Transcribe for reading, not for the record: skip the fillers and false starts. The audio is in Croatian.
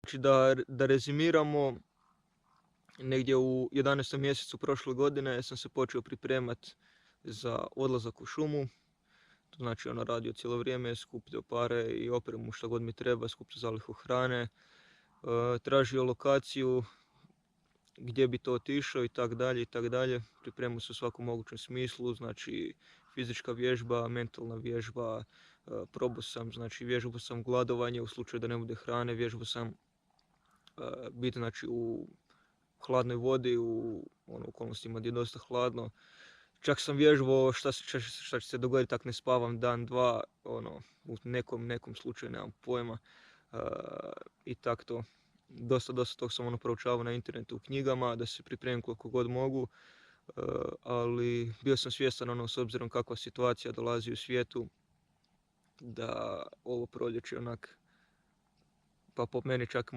Znači da rezimiramo, negdje u 11. mjesecu prošle godine sam se počeo pripremati za odlazak u šumu. To znači radio cijelo vrijeme, skupljao pare i opremu što god mi treba, skupljao zalihu hrane, tražio lokaciju gdje bi to otišao i tak dalje i tak dalje. Pripremao se u svakom mogućem smislu, znači fizička vježba, mentalna vježba, probao sam, znači vježbao sam gladovanje u slučaju da ne bude hrane, vježbao sam biti znači u hladnoj vodi, u okolnostima gdje je dosta hladno. Čak sam vježbao šta će se dogoditi ako ne spavam dan, dva, u nekom slučaju, nemam pojma. I tak to. Dosta tog sam proučavao na internetu u knjigama, da se pripremim koliko god mogu. Ali bio sam svjestan, s obzirom kakva situacija dolazi u svijetu, da ovo proljeće pa po meni čak